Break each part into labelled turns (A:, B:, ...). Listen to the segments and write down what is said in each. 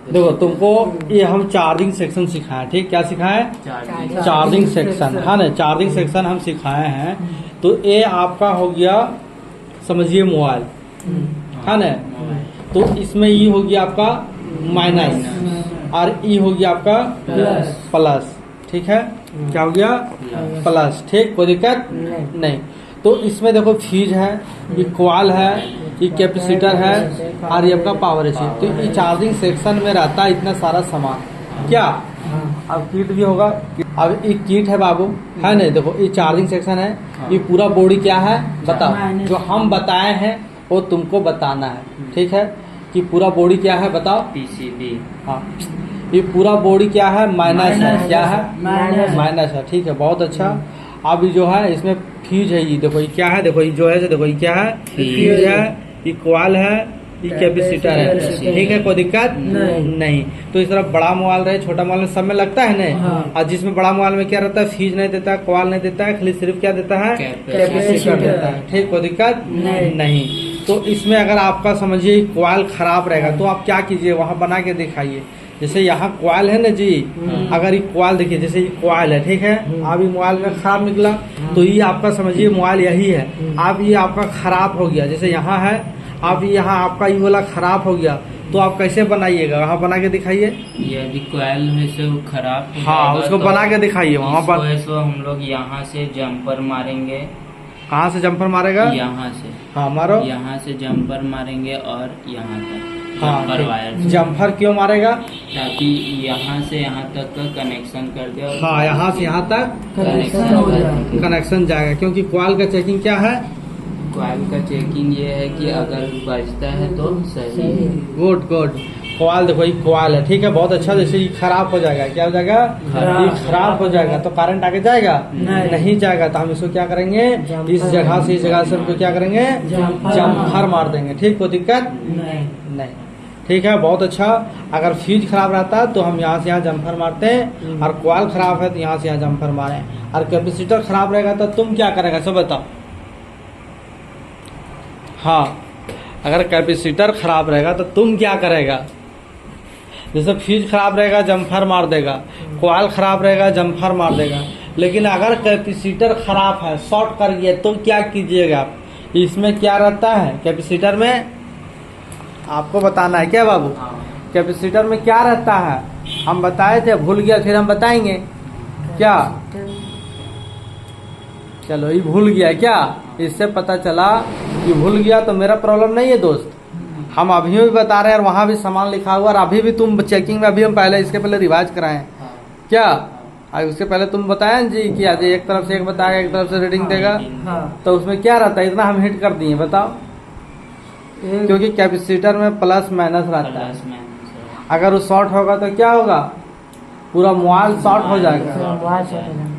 A: देखो तुमको ये हम चार्जिंग सेक्शन सिखाए, ठीक, क्या सिखाए? चार्जिंग सेक्शन, है ना, चार्जिंग सेक्शन हम सिखाए हैं। तो ये आपका हो गया, समझिए, मोबाइल, है ना। तो इसमें ये हो गया आपका माइनस और ये हो गया आपका प्लस, ठीक है। क्या हो गया? प्लस, ठीक, कोई दिक्कत नहीं। तो इसमें देखो फ्यूज है, ये कॉइल है, ये कैपेसिटर है और ये आपका पावर है। तो ये चार्जिंग सेक्शन में रहता है इतना सारा सामान, क्या? अब किट भी होगा। अब ये किट है बाबू, है ना। देखो ये चार्जिंग सेक्शन है, ये पूरा बॉडी क्या है बताओ। जो हम बताए हैं वो तुमको बताना है, ठीक है, कि पूरा बॉडी क्या है बताओ।
B: पीसीबी।
A: हाँ, ये पूरा बॉडी क्या है? माइनस है। क्या है? माइनस है, ठीक है, बहुत अच्छा। अब ये जो है इसमें फ्यूज है, ये देखो ये क्या है, देखो ये जो है, देखो ये क्या है? फ्यूज है, ये कॉइल है, ये कैपेसिटर है, ठीक है, कोई दिक्कत नहीं। तो इस तरह बड़ा मोबाइल रहे, छोटा मोबाइल सब में लगता है ना। और जिसमें बड़ा मोबाइल में क्या रहता है? फ्यूज नहीं देता है, कॉइल नहीं देता है, खाली सिर्फ क्या देता है? कैपेसिटर देता है, ठीक, कोई दिक्कत नहीं। तो इसमें अगर आपका समझिए कॉइल खराब रहेगा तो आप क्या कीजिए, वहाँ बना के दिखाइए। जैसे यहाँ कॉइल है ना जी, अगर ये कॉइल देखिए, जैसे ये कॉइल है, ठीक है, अब ये मोबाइल में खराब निकला तो ये आपका समझिए मोबाइल यही है। अब ये आपका खराब हो गया, जैसे यहाँ है, अब यहाँ आपका ये वाला खराब हो गया, तो आप कैसे बनाइएगा? वहाँ बना के दिखाइए।
B: यदि कॉइल में से वो खराब हो
A: हाँ,
B: जाएगा
A: उसको
B: तो
A: बना के दिखाइए वहाँ पर।
B: इसको हम लोग यहाँ से जंपर मारेंगे।
A: कहाँ से जंपर मारेगा?
B: यहाँ से।
A: हाँ, मारो।
B: यहाँ से जंपर मारेंगे और यहाँ तक
A: हाँ,
B: वायर से।
A: जंपर क्यों मारेगा?
B: ताकि यहाँ से यहाँ तक का कनेक्शन कर दे।
A: हाँ, यहाँ से यहाँ तक
B: कनेक्शन
A: कनेक्शन जाएगा, क्योंकि कॉइल का चेकिंग क्या है?
B: कॉइल का चेकिंग ये है कि अगर बजता है तो सही है।
A: Good good. कॉइल देखो, ये कॉइल है, ठीक है, बहुत अच्छा। जैसे ये खराब हो जाएगा, क्या हो जाएगा? ये खराब हो जाएगा तो करंट आगे जाएगा? नहीं जाएगा। तो हम इसको क्या करेंगे? इस जगह से इस जगह से हमको क्या करेंगे? जंपर मार देंगे, ठीक, कोई दिक्कत नहीं, ठीक है, बहुत अच्छा। अगर फ्यूज खराब रहता है तो हम यहाँ से यहाँ जंपर मारते हैं, और कॉइल खराब है तो यहाँ से यहाँ जंपर मारे। और कैपेसिटर खराब रहेगा तो तुम क्या करेगा सब बताओ। हाँ, अगर कैपेसिटर खराब रहेगा तो तुम क्या करेगा? जैसे फ्यूज खराब रहेगा जंपर मार देगा, कॉइल खराब रहेगा जंपर मार देगा। लेकिन अगर कैपेसिटर खराब है, शॉर्ट कर गया, तो क्या कीजिएगा आप? इसमें क्या रहता है कैपेसिटर में? आपको बताना है क्या बाबू? कैपेसिटर में क्या रहता है? हम बताए थे, भूल गया, फिर हम बताएंगे क्या? चलो, ये भूल गया क्या? इससे पता चला ये भूल गया तो मेरा प्रॉब्लम नहीं है दोस्त। हम अभी भी बता रहे हैं और वहाँ भी सामान लिखा हुआ, और अभी भी तुम चेकिंग में, अभी हम पहले इसके पहले रिवाइज कराएं क्या? आज उसके पहले तुम बताया जी कि आज एक तरफ से एक बताएगा, एक तरफ से रीडिंग देगा। तो उसमें क्या रहता है? इतना हम हिट कर दिए, बताओ। क्योंकि कैपेसिटर में प्लस माइनस रहता है। अगर वो शॉर्ट होगा तो क्या होगा? पूरा मोबाइल शॉर्ट हो जाएगा,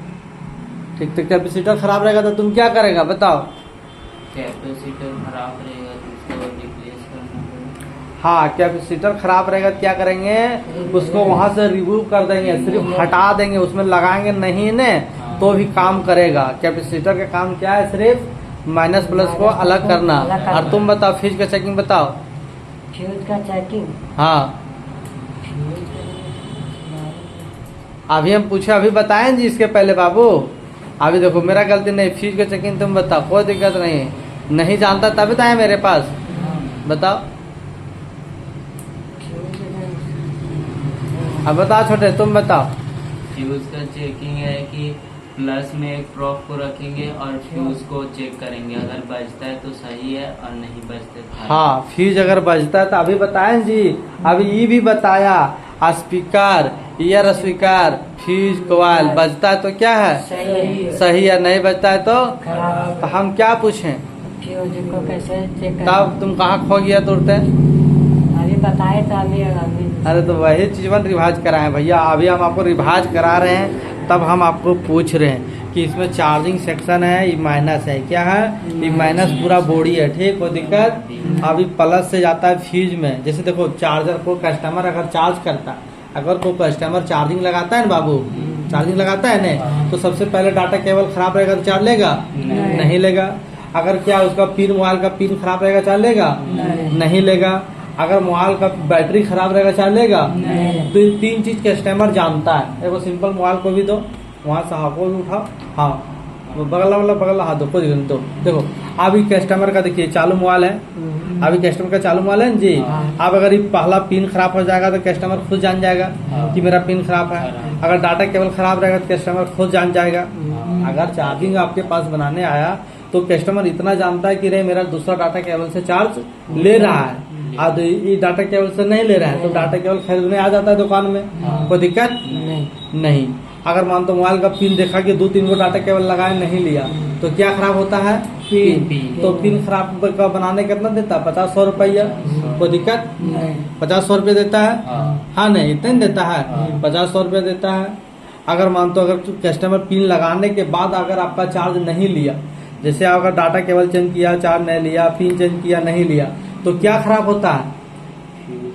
A: ठीक। तो कैपेसिटर खराब रहेगा तो तुम क्या करेगा बताओ?
B: कैपेसिटर खराब रहेगा तो उसको रिप्लेस करना पड़ेगा।
A: हाँ, कैपेसिटर खराब रहेगा तो क्या करेंगे? उसको वहां से रिमूव कर देंगे, सिर्फ हटा देंगे, उसमें लगाएंगे नहीं ने तो भी काम करेगा। कैपेसिटर का काम क्या है? सिर्फ माइनस प्लस को अलग करना। और तुम बताओ फ्यूज का चेकिंग बताओ।
C: फ्यूज का चेकिंग,
A: हाँ, अभी हम पूछे, अभी बताएं जी इसके पहले बाबू। अभी देखो, मेरा गलती नहीं, फ्यूज का चेकिंग तुम बताओ, कोई दिक्कत नहीं। नहीं जानता तभी तो आए मेरे पास, बताओ। अब बताओ छोटे, तुम बताओ।
B: फ्यूज का चेकिंग है कि प्लस में एक प्रोब को रखेंगे और फ्यूज को चेक करेंगे, अगर बजता है तो सही है और नहीं बजता तो
A: हाँ, फ्यूज अगर बजता है तो अभी बताएं जी, अभी ये भी बताया। Speaker, year speaker, fuse, coil बजता है तो क्या है? सही है, नहीं बजता है तो हम क्या पूछें?
C: फ्यूज को कैसे चेक करें?
A: तब तुम कहाँ खो गया तुरते?
C: अभी बताए तो अभी
A: अरे तो वही चीज रिवाज कराए भैया, अभी हम आपको रिवाज करा रहे हैं, तब हम आपको पूछ रहे हैं कि इसमें चार्जिंग सेक्शन है, ये माइनस है, क्या है? ये माइनस पूरा बॉडी है, ठीक, कोई दिक्कत। अभी प्लस से जाता है फ्यूज में। जैसे देखो, चार्जर को कस्टमर अगर चार्ज करता, अगर कोई कस्टमर चार्जिंग लगाता है ना बाबू, चार्जिंग लगाता है ना, तो सबसे पहले डाटा केबल खराब रहेगा तो चार्ज लेगा? नहीं लेगा। अगर क्या उसका पिन, मोबाइल का पिन खराब रहेगा चार्ज लेगा? नहीं लेगा। अगर मोबाइल का बैटरी खराब रहेगा चलेगा?
C: नहीं।
A: तो ये 3 चीज कस्टमर जानता है। एगो सिंपल मोबाइल को भी दो, वहां से हाँ को भी उठाओ, हाँ बगल हाँ दो, कोई दो। देखो अभी कस्टमर का देखिए चालू मोबाइल है, अभी कस्टमर का चालू मोबाइल है ना जी। अब अगर ये पहला पिन खराब हो जाएगा तो कस्टमर खुद जान जाएगा कि मेरा पिन खराब है। अगर डाटा केबल खराब रहेगा तो कस्टमर खुद जान जाएगा। अगर चार्जिंग आपके पास बनाने आया तो कस्टमर इतना जानता है कि रे मेरा दूसरा डाटा केबल से चार्ज ले रहा है, अब ये डाटा केबल से नहीं ले रहा है तो डाटा केबल खरीदने आ जाता है दुकान में, कोई दिक्कत नहीं। अगर मान तो मोबाइल का पिन देखा कि 2-3 गो डाटा केबल लगाए नहीं लिया तो क्या खराब होता है? पिन। तो पिन खराब का बनाने कितना देता है? 50-100 रुपया। कोई दिक्कत? 50-100 रुपये देता है, हाँ नहीं इतना ही देता है, 50-100 रुपये देता है। अगर मान तो अगर कस्टमर पिन लगाने के बाद अगर आपका चार्ज नहीं लिया, जैसे अगर डाटा केबल चेंज किया, चार्ज नहीं लिया, पिन चेंज किया नहीं लिया, तो क्या खराब होता है?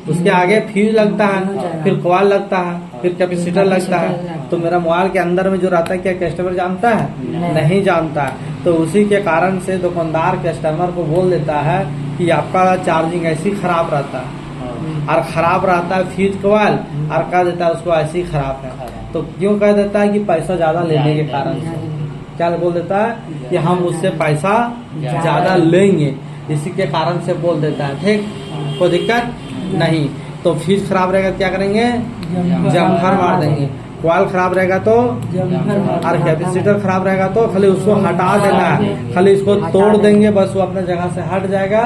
A: उसके आगे फ्यूज लगता है, फिर कॉइल लगता है, फिर कैपेसिटर लगता है। तो मेरा मोबाइल के अंदर में जो रहता है क्या कस्टमर जानता है? नहीं जानता है। तो उसी के कारण से दुकानदार कस्टमर को बोल देता है कि आपका चार्जिंग ऐसी खराब रहता है, और खराब रहता है फ्यूज कॉइल, और कह देता है उसको ऐसी खराब है। तो क्यों कह देता है? कि पैसा ज्यादा लेने के कारण से। क्या बोल देता है? कि हम उससे पैसा ज्यादा लेंगे, इसी के कारण से बोल देता है। ठीक, कोई दिक्कत नहीं। तो फ्यूज खराब रहेगा क्या करेंगे? जम्पर मार देंगे। कॉइल खराब रहेगा तो, और कैपेसिटर खराब रहेगा तो खाली उसको हटा देना है, खाली इसको तोड़ देंगे, बस वो अपने जगह से हट जाएगा,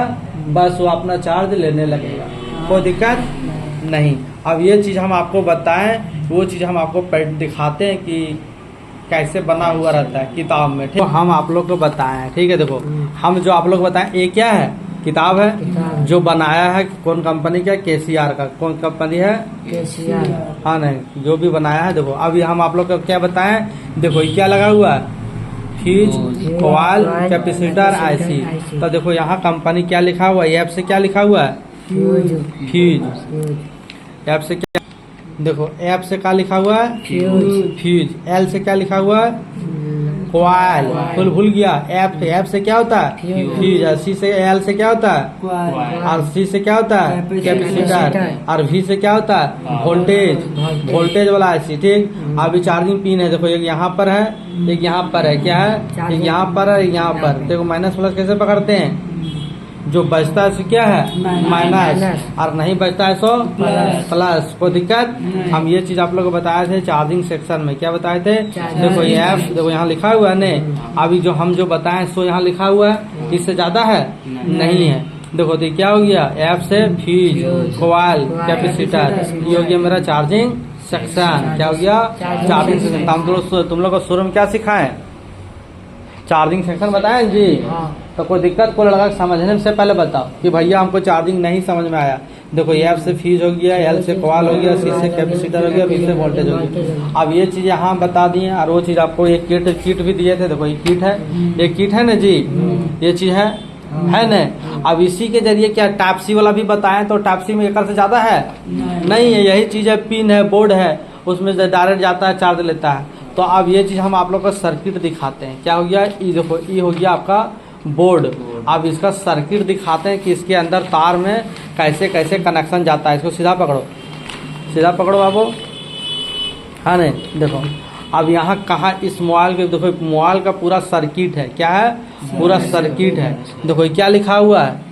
A: बस वो अपना चार्ज लेने लगेगा, कोई दिक्कत नहीं। अब ये चीज हम आपको बताएं, वो चीज हम आपको दिखाते हैं कि कैसे बना हुआ रहता है किताब में। ठीक, तो हम आप लोग को बताएं, ठीक है। देखो हम जो आप लोग बताएं ये क्या है? किताब है, जो बनाया है कौन कंपनी का? KCR का। कौन कंपनी है?
C: KCR।
A: हाँ नहीं, जो भी बनाया है। देखो अभी हम आप लोग को क्या बताएं, देखो ये क्या लगा हुआ है? Fuse, coil, capacitor, IC। तो देखो यहाँ कंपनी क्या लिखा हुआ है? ऐप से क्या लिखा हुआ है? फ्यूज। ऐप से क्या? देखो ऐप से क्या लिखा हुआ है? फ्यूज। L से क्या लिखा हुआ है? कॉइल। भूल गया। ऐप से क्या होता है? फ्यूज। C से L से क्या होता है? और C से क्या होता है? कैपेसिटर। और V से क्या होता है? वोल्टेज वाला IC। ठीक, अभी चार्जिंग पिन है, देखो एक यहाँ पर है, एक यहाँ पर है। क्या है? एक यहाँ पर है, एक यहाँ पर। देखो माइनस प्लस कैसे पकड़ते हैं? जो बचता है सो क्या है? माइनस, और नहीं बचता है सो प्लस। कोई दिक्कत? हम ये चीज आप लोग को बताए थे चार्जिंग सेक्शन में। क्या बताए थे? देखो ये ऐप, देखो यहाँ लिखा हुआ है ने, अभी जो हम जो बताए सो यहाँ लिखा हुआ है, इससे ज्यादा है नहीं है। देखो तो क्या हो गया? ऐप से फ्यूज, कॉइल, कैपेसिटर, ये हो गया मेरा चार्जिंग सेक्शन। क्या हो गया? Charging section. तुम लोग को शुरू में क्या सिखाएं? चार्जिंग सेक्शन बताएं जी। तो कोई दिक्कत को लगा समझने से पहले बताओ कि भैया हमको चार्जिंग नहीं समझ में आया। देखो ऐप से फ्यूज हो गया, L से कॉइल हो गया, C से कैपेसिटर हो गया, V से वोल्टेज हो गया। अब ये चीज यहाँ बता दिए, और वो चीज आपको एक किट भी दिए थे। देखो ये किट है, ये किट है ना जी, ये चीज है ना। अब इसी के जरिए क्या टाइप C वाला भी बताएं, तो टाइप C में एक से ज्यादा है नहीं है। यही चीज है, पिन है, बोर्ड है, उसमें डायरेक्ट जाता है, चार्ज लेता है। तो अब ये चीज हम आप लोग को सर्किट दिखाते हैं। क्या हो गया? ई देखो, ई हो गया आपका बोर्ड। अब इसका सर्किट दिखाते हैं कि इसके अंदर तार में कैसे कैसे कनेक्शन जाता है। इसको सीधा पकड़ो, सीधा पकड़ो बाबू। हाँ नहीं, देखो अब यहाँ कहा इस मोबाइल के, देखो मोबाइल का पूरा सर्किट है। क्या है? पूरा सर्किट है। देखो क्या लिखा हुआ है?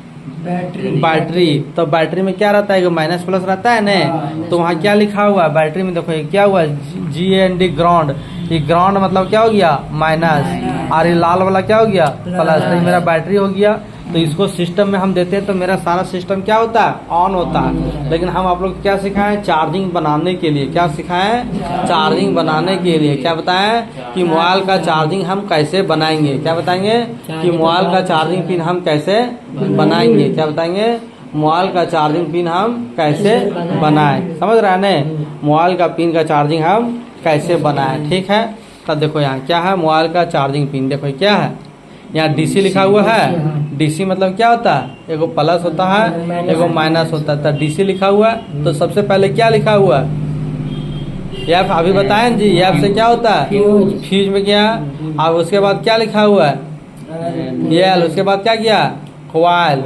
A: बैटरी। तो बैटरी में क्या रहता है? माइनस प्लस रहता है ना। तो वहाँ क्या लिखा हुआ है बैटरी में? देखो ये क्या हुआ है? GND ground. ये ग्राउंड मतलब क्या हो गया? माइनस, और ये लाल वाला क्या हो गया? प्लस। तो ये मेरा बैटरी हो गया। तो इसको सिस्टम में हम देते हैं तो मेरा सारा सिस्टम क्या होता है? ऑन होता है। लेकिन हम आप लोग क्या सिखाएं? चार्जिंग बनाने के लिए। क्या सिखाएं? चार्जिंग बनाने के लिए। क्या बताएं? कि मोबाइल का चार्जिंग हम कैसे बनाएंगे। क्या बताएंगे? कि मोबाइल का चार्जिंग पिन हम कैसे बनाएंगे। क्या बताएंगे? मोबाइल का चार्जिंग पिन हम कैसे बनाएं। समझ रहे हैं ना? मोबाइल का पिन का चार्जिंग हम कैसे बनाएं। ठीक है। तब देखो यहाँ क्या है? मोबाइल का चार्जिंग पिन। देखो क्या है? यहाँ DC लिखा हुआ है। DC मतलब क्या होता है? एगो प्लस होता है, एगो माइनस होता है। तो DC लिखा हुआ है, तो सबसे पहले क्या लिखा हुआ है? ऐप अभी बताएं जी। ऐप से क्या होता है? फ्यूज में क्या? अब उसके बाद क्या लिखा हुआ है? L। उसके बाद क्या किया? कॉइल,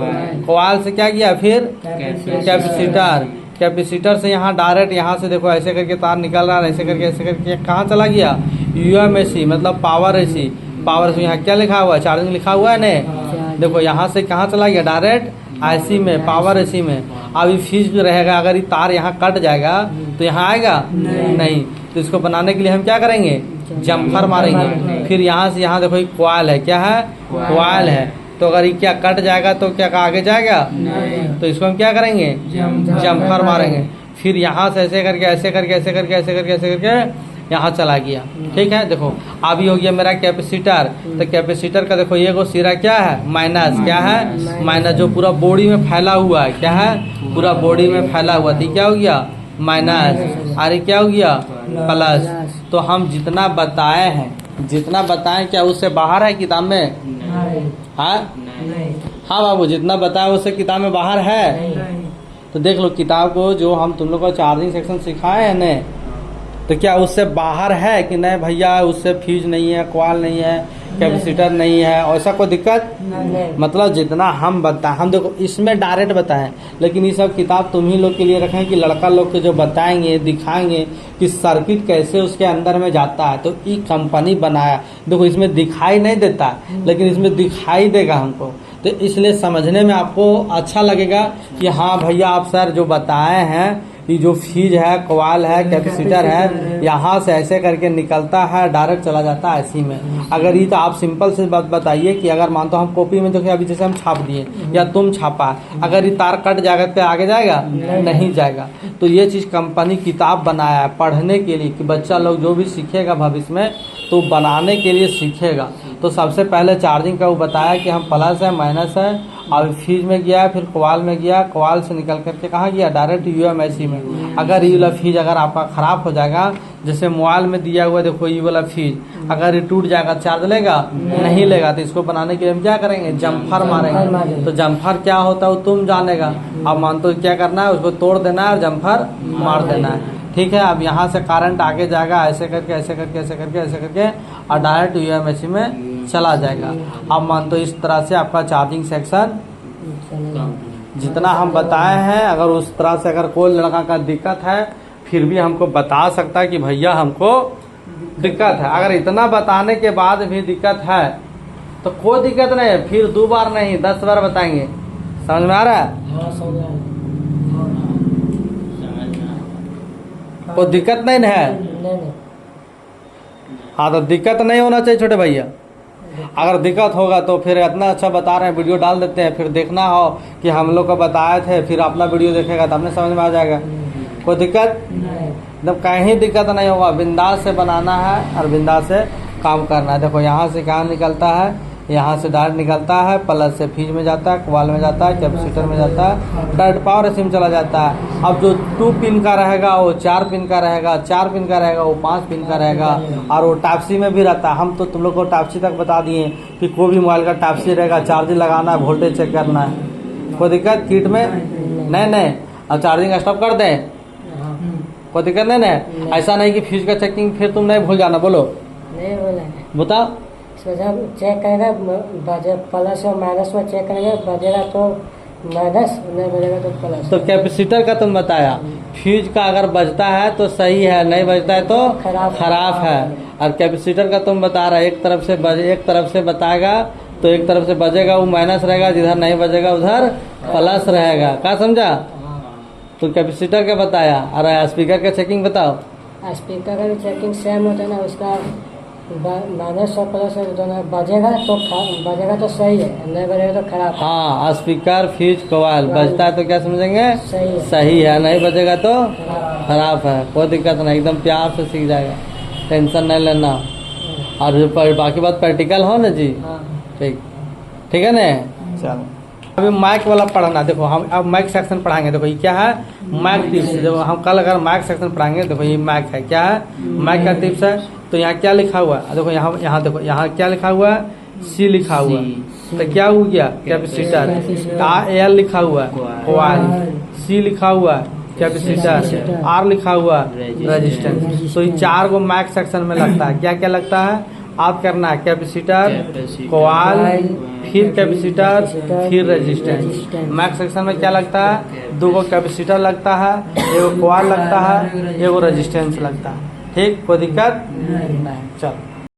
A: कॉइल से क्या किया फिर कैपेसिटर, कैपेसिटर से यहाँ डायरेक्ट यहाँ से देखो ऐसे करके तार निकल रहा है, ऐसे करके कहाँ चला गया, यूएमएसी मतलब पावर एसी, पावर से यहाँ क्या लिखा हुआ है, चार्जिंग लिखा हुआ है ने, देखो यहाँ से कहाँ चला गया डायरेक्ट आईसी में, पावर एसी में। अब ये फ्यूज भी रहेगा, अगर ये तार यहाँ कट जाएगा तो यहाँ आएगा नहीं, तो इसको बनाने के लिए हम क्या करेंगे, जम्फर मारेंगे। फिर यहाँ से यहाँ देखो ये कॉइल है, क्या है, कॉइल है, तो अगर ये क्या कट जाएगा तो क्या आगे जाएगा, तो इसको हम क्या करेंगे, जम्फर मारेंगे। फिर यहाँ से ऐसे करके ऐसे करके ऐसे करके ऐसे करके ऐसे करके यहाँ चला गया, ठीक है। देखो अभी हो गया मेरा कैपेसिटर, तो कैपेसिटर का देखो ये को सिरा क्या है, माइनस, क्या है, माइनस, जो पूरा बॉडी में फैला हुआ है, क्या है, पूरा बॉडी में फैला हुआ, तो क्या हो गया माइनस, अरे क्या हो गया प्लस। तो हम जितना बताए हैं, जितना बताएं क्या उससे बाहर है किताब में, हाँ हाँ बाबू, जितना बताया उससे किताब में बाहर है। तो देख लो किताब को, जो हम तुम लोग को चार्जिंग सेक्शन सिखाए हैं न, तो क्या उससे बाहर है कि नहीं भैया, उससे फ्यूज नहीं है, कॉइल नहीं है, कैपेसिटर नहीं है, ऐसा कोई दिक्कत, मतलब जितना हम बताएं, हम देखो इसमें डायरेक्ट बताएं, लेकिन ये सब किताब तुम ही लोग के लिए रखें कि लड़का लोग के जो बताएंगे दिखाएंगे कि सर्किट कैसे उसके अंदर में जाता है। तो ये कंपनी बनाया, देखो इसमें दिखाई नहीं देता लेकिन इसमें दिखाई देगा हमको, तो इसलिए समझने में आपको अच्छा लगेगा कि हाँ भैया आप सर जो बताए हैं, ये जो फ्यूज है, कॉइल है, कैपेसिटर है, यहाँ से ऐसे करके निकलता है, डायरेक्ट चला जाता है इसी में। अगर ये तो आप सिंपल से बात बताइए कि अगर मानते हो हम कॉपी में देखिए अभी जैसे हम छाप दिए या तुम छापा, अगर ये तार कट जाएगा तो आगे जाएगा नहीं जाएगा। तो ये चीज़ कंपनी किताब बनाया है पढ़ने के लिए कि बच्चा लोग जो भी सीखेगा भविष्य में तो बनाने के लिए सीखेगा। तो सबसे पहले चार्जिंग का वो बताया कि हम प्लस है माइनस है, और फ्यूज में गया, फिर कॉइल में गया, कॉइल से निकल करके कहाँ गया, डायरेक्ट यूएमएसी में। अगर ये वाला फ्यूज अगर आपका खराब हो जाएगा, जैसे मोबाइल में दिया हुआ देखो ये वाला फ्यूज, अगर ये टूट जाएगा चार्ज लेगा नहीं लेगा, तो इसको बनाने के लिए हम क्या करेंगे, जम्फर मारेंगे। तो जम्फर क्या होता है वो तुम जानेगा, अब मान तो क्या करना है, उसको तोड़ देना है और जम्फर मार देना है, ठीक है। अब यहाँ से करंट आगे जाएगा, ऐसे करके ऐसे करके ऐसे करके ऐसे करके और डायरेक्ट यूएमएसी में चला जाएगा। अब मान तो इस तरह से आपका चार्जिंग सेक्शन जितना हम बताए हैं, अगर उस तरह से अगर कोई लड़का का दिक्कत है फिर भी हमको बता सकता है कि भैया हमको दिक्कत है। अगर इतना बताने के बाद भी दिक्कत है तो कोई दिक्कत नहीं है, फिर 2 बार नहीं 10 बार बताएंगे। समझ में आ रहा है? कोई दिक्कत नहीं है। हाँ तो दिक्कत नहीं होना चाहिए छोटे भैया। अगर दिक्कत होगा तो फिर इतना अच्छा बता रहे हैं वीडियो डाल देते हैं, फिर देखना हो कि हम लोग को बताए थे, फिर अपना वीडियो देखेगा तो अपने समझ में आ जाएगा। कोई दिक्कत मतलब कहीं दिक्कत नहीं होगा, बिंदास से बनाना है और बिंदास से काम करना है। देखो यहाँ से कहाँ निकलता है, यहाँ से डायरेक्ट निकलता है, प्लस से फ्यूज में जाता है, कॉइल में जाता है, कैपेसिटर में जाता है, डायरेक्ट पावर एसी में चला जाता है। अब जो 2 पिन का रहेगा वो 4 पिन का रहेगा, 4 पिन का रहेगा वो 5 पिन का रहेगा, और वो टाइप सी में भी रहता है। हम तो तुम लोग को टाइप सी तक बता दिए कि कोई भी मोबाइल का टाइप सी रहेगा, चार्जिंग लगाना है, वोल्टेज चेक करना है। कोई दिक्कत किट में नहीं। अब चार्जिंग स्टॉप कर दें, कोई दिक्कत नहीं ना। ऐसा नहीं कि फ्यूज का चेकिंग फिर तुम नहीं भूल जाना। बोलो
C: नहीं बोला,
A: बताओ।
C: जब चेक करेगा प्लस और माइनस में चेक करेगा, बजेगा तो माइनस, नहीं बजेगा तो प्लस।
A: तो कैपेसिटर का तुम बताया, फ्यूज का अगर बजता है तो सही है, नहीं बजता है तो खराब है। और कैपेसिटर का तुम बता रहा है एक तरफ से बताएगा तो एक तरफ से बजेगा वो माइनस रहेगा, जिधर नहीं बजेगा उधर प्लस रहेगा। क्या समझा? तो कैपेसिटर का बताया। और स्पीकर का चेकिंग बताओ।
C: स्पीकर का भी चेकिंग सेम होता है ना, उसका माइनस और प्लस बजेगा तो सही है, नहीं बजेगा तो खराब।
A: हाँ, स्पीकर फ्यूज कॉइल बजता है तो क्या समझेंगे,
C: सही
A: है, नहीं बजेगा तो खराब है। कोई दिक्कत नहीं, एकदम प्यार से सीख जाएगा, टेंशन नहीं लेना। और बाकी बात प्रैक्टिकल हो ना जी, ठीक है ना। चलो अभी माइक वाला पढ़ना। देखो हम अब माइक सेक्शन पढ़ाएंगे। देखो ये क्या है, माइक टिप्स। जब हम कल अगर माइक सेक्शन पढ़ाएंगे, देखो ये माइक है, क्या है, माइक का टिप्स है। तो यहाँ क्या लिखा हुआ है, देखो यहाँ देखो यहाँ क्या लिखा हुआ है, सी लिखा हुआ है, तो क्या हो गया, कैपेसिटर। एल लिखा हुआ है, कॉइल। सी लिखा हुआ है, कैपेसिटर। आर लिखा हुआ है, रेजिस्टेंस। तो ये 4 गो माइक सेक्शन में लगता है। क्या क्या लगता है, आप करना है कैपेसिटर,
B: कैपेसिटर,
A: कोआल,
C: कोआल,
A: फिर कैपेसिटर, फिर रेजिस्टेंस।
C: रेजिस्टेंस।
A: मैक्स सेक्शन में क्या लगता है, 2 कैपेसिटर लगता है, 1 कोआल लगता है, 1 रेजिस्टेंस लगता है। ठीक, कोई दिक्कत?
C: नहीं।
A: चलो।